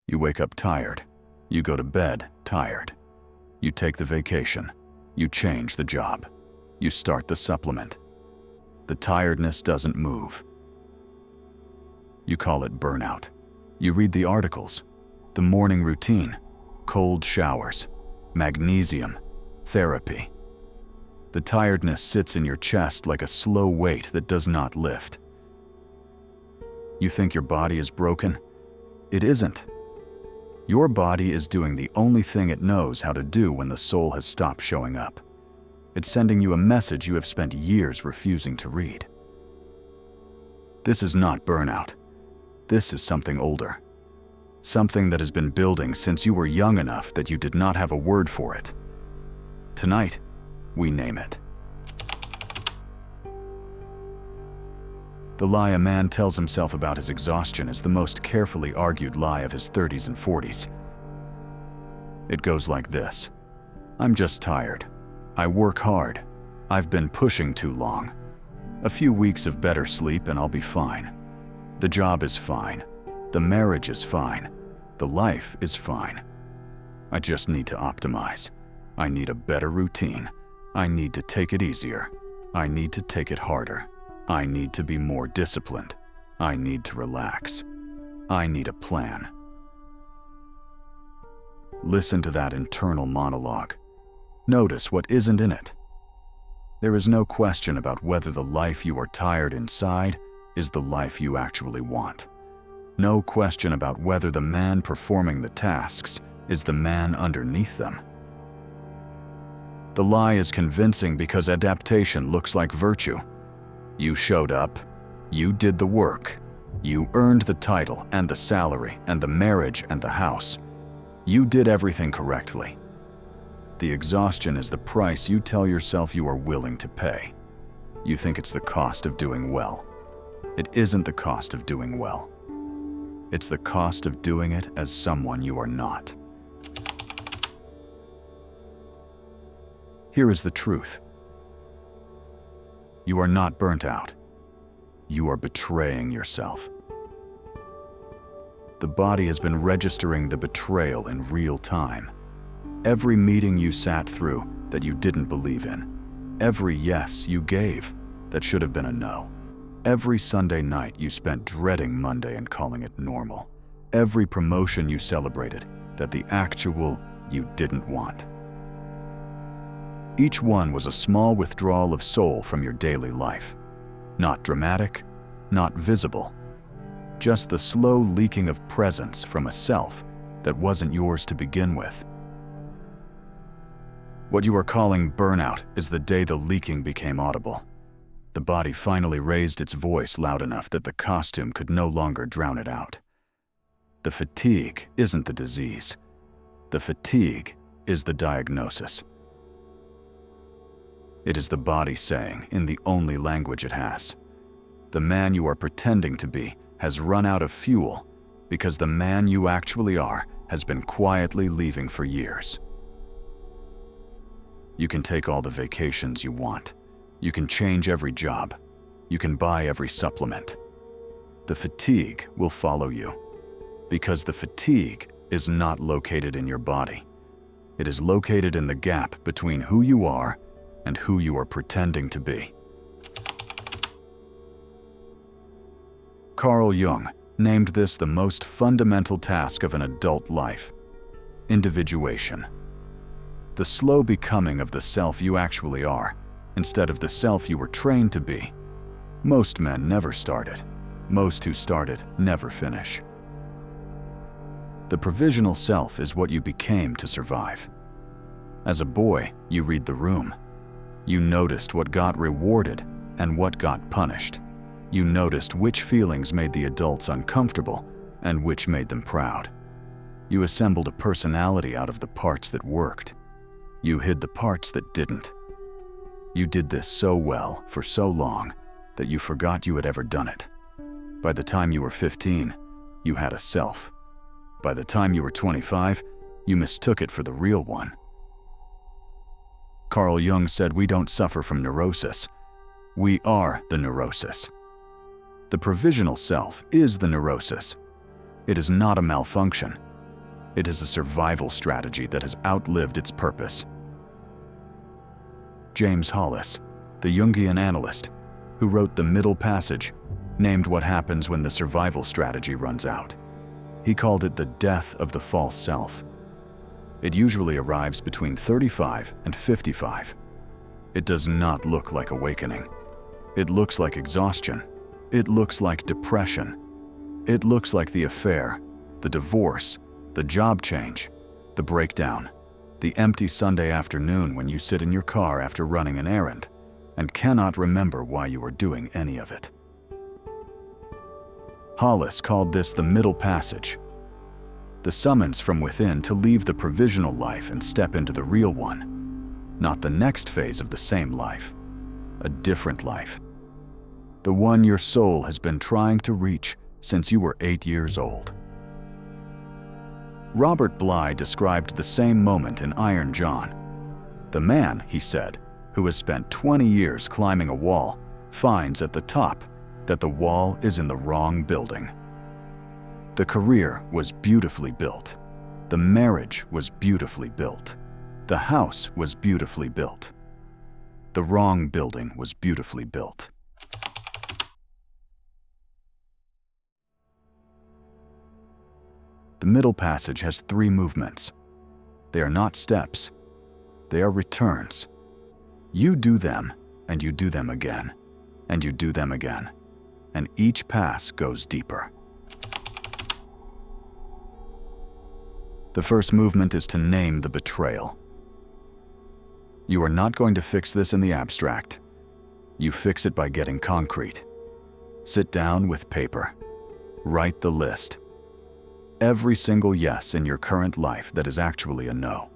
You wake up tired. You go to bed tired. You take the vacation. You change the job. You start the supplement. The tiredness doesn't move. You call it burnout. You read the articles, the morning routine, cold showers, magnesium, therapy. The tiredness sits in your chest like a slow weight that does not lift. You think your body is broken? It isn't. Your body is doing the only thing it knows how to do when the soul has stopped showing up. It's sending you a message you have spent years refusing to read. This is not burnout. This is something older. Something that has been building since you were young enough that you did not have a word for it. Tonight, we name it. The lie a man tells himself about his exhaustion is the most carefully argued lie of his 30s and 40s. It goes like this: I'm just tired. I work hard. I've been pushing too long. A few weeks of better sleep and I'll be fine. The job is fine. The marriage is fine. The life is fine. I just need to optimize. I need a better routine. I need to take it easier. I need to take it harder. I need to be more disciplined. I need to relax. I need a plan. Listen to that internal monologue. Notice what isn't in it. There is no question about whether the life you are tired inside is the life you actually want. No question about whether the man performing the tasks is the man underneath them. The lie is convincing because adaptation looks like virtue. You showed up, you did the work, you earned the title and the salary and the marriage and the house. You did everything correctly. The exhaustion is the price you tell yourself you are willing to pay. You think it's the cost of doing well. It isn't the cost of doing well. It's the cost of doing it as someone you are not. Here is the truth. You are not burnt out. You are betraying yourself. The body has been registering the betrayal in real time. Every meeting you sat through that you didn't believe in. Every yes you gave that should have been a no. Every Sunday night you spent dreading Monday and calling it normal. Every promotion you celebrated that the actual you didn't want. Each one was a small withdrawal of soul from your daily life. Not dramatic, not visible. Just the slow leaking of presence from a self that wasn't yours to begin with. What you are calling burnout is the day the leaking became audible. The body finally raised its voice loud enough that the costume could no longer drown it out. The fatigue isn't the disease. The fatigue is the diagnosis. It is the body saying, in the only language it has, the man you are pretending to be has run out of fuel because the man you actually are has been quietly leaving for years. You can take all the vacations you want. You can change every job. You can buy every supplement. The fatigue will follow you because the fatigue is not located in your body. It is located in the gap between who you are and who you are pretending to be. Carl Jung named this the most fundamental task of an adult life: individuation. The slow becoming of the self you actually are, instead of the self you were trained to be. Most men never start it. Most who start it never finish. The provisional self is what you became to survive. As a boy, you read the room. You noticed what got rewarded and what got punished. You noticed which feelings made the adults uncomfortable and which made them proud. You assembled a personality out of the parts that worked. You hid the parts that didn't. You did this so well for so long that you forgot you had ever done it. By the time you were 15, you had a self. By the time you were 25, you mistook it for the real one. Carl Jung said we don't suffer from neurosis. We are the neurosis. The provisional self is the neurosis. It is not a malfunction. It is a survival strategy that has outlived its purpose. James Hollis, the Jungian analyst, who wrote The Middle Passage, named what happens when the survival strategy runs out. He called it the death of the false self. It usually arrives between 35 and 55. It does not look like awakening. It looks like exhaustion. It looks like depression. It looks like the affair, the divorce, the job change, the breakdown, the empty Sunday afternoon when you sit in your car after running an errand and cannot remember why you were doing any of it. Hollis called this the middle passage, the summons from within to leave the provisional life and step into the real one, not the next phase of the same life, a different life, the one your soul has been trying to reach since you were 8 years old. Robert Bly described the same moment in Iron John. The man, he said, who has spent 20 years climbing a wall, finds at the top that the wall is in the wrong building. The career was beautifully built. The marriage was beautifully built. The house was beautifully built. The wrong building was beautifully built. The middle passage has 3 movements. They are not steps. They are returns. You do them, and you do them again, and you do them again, and each pass goes deeper. The first movement is to name the betrayal. You are not going to fix this in the abstract. You fix it by getting concrete. Sit down with paper. Write the list. Every single yes in your current life that is actually a no.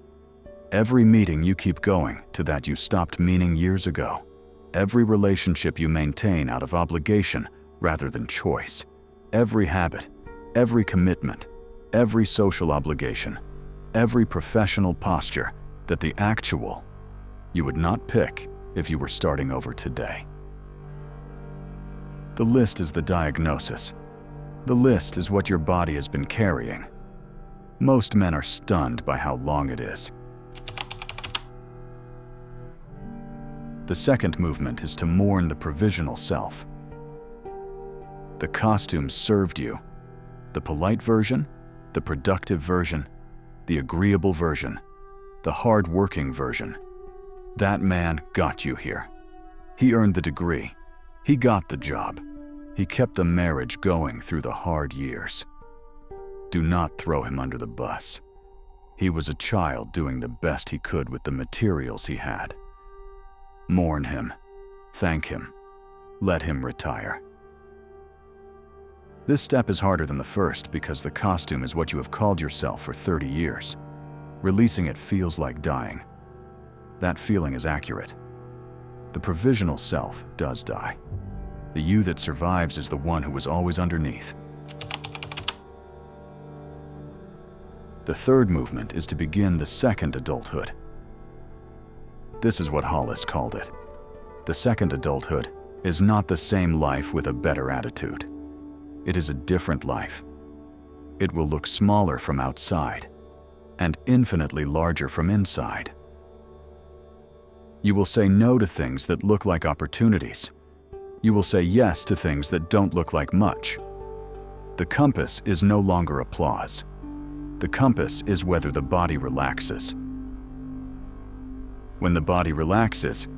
Every meeting you keep going to that you stopped meaning years ago. Every relationship you maintain out of obligation rather than choice. Every habit, every commitment, every social obligation, every professional posture that the actual you would not pick if you were starting over today. The list is the diagnosis. The list is what your body has been carrying. Most men are stunned by how long it is. The second movement is to mourn the provisional self. The costume served you. The polite version, the productive version, the agreeable version, the hard-working version. That man got you here. He earned the degree. He got the job. He kept the marriage going through the hard years. Do not throw him under the bus. He was a child doing the best he could with the materials he had. Mourn him. Thank him. Let him retire. This step is harder than the first because the costume is what you have called yourself for 30 years. Releasing it feels like dying. That feeling is accurate. The provisional self does die. The you that survives is the one who was always underneath. The third movement is to begin the second adulthood. This is what Hollis called it. The second adulthood is not the same life with a better attitude. It is a different life. It will look smaller from outside and infinitely larger from inside. You will say no to things that look like opportunities. You will say yes to things that don't look like much. The compass is no longer applause. The compass is whether the body relaxes. When the body relaxes,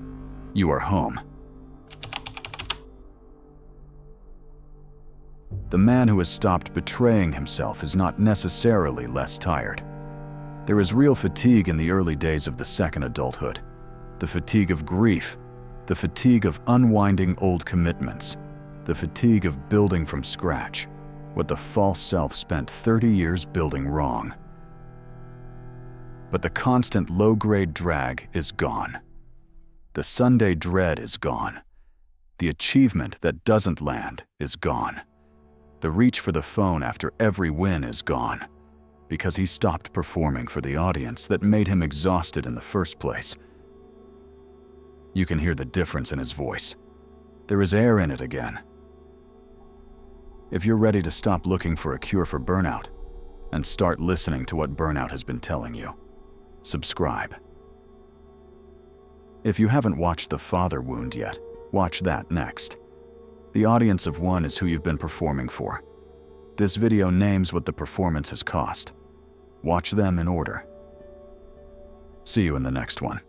you are home. The man who has stopped betraying himself is not necessarily less tired. There is real fatigue in the early days of the second adulthood. The fatigue of grief, the fatigue of unwinding old commitments, the fatigue of building from scratch, what the false self spent 30 years building wrong. But the constant low-grade drag is gone. The Sunday dread is gone. The achievement that doesn't land is gone. The reach for the phone after every win is gone, because he stopped performing for the audience that made him exhausted in the first place. You can hear the difference in his voice. There is air in it again. If you're ready to stop looking for a cure for burnout and start listening to what burnout has been telling you. Subscribe. If you haven't watched The Father Wound yet, watch that next. The audience of one is who you've been performing for. This video names what the performance has cost. Watch them in order. See you in the next one.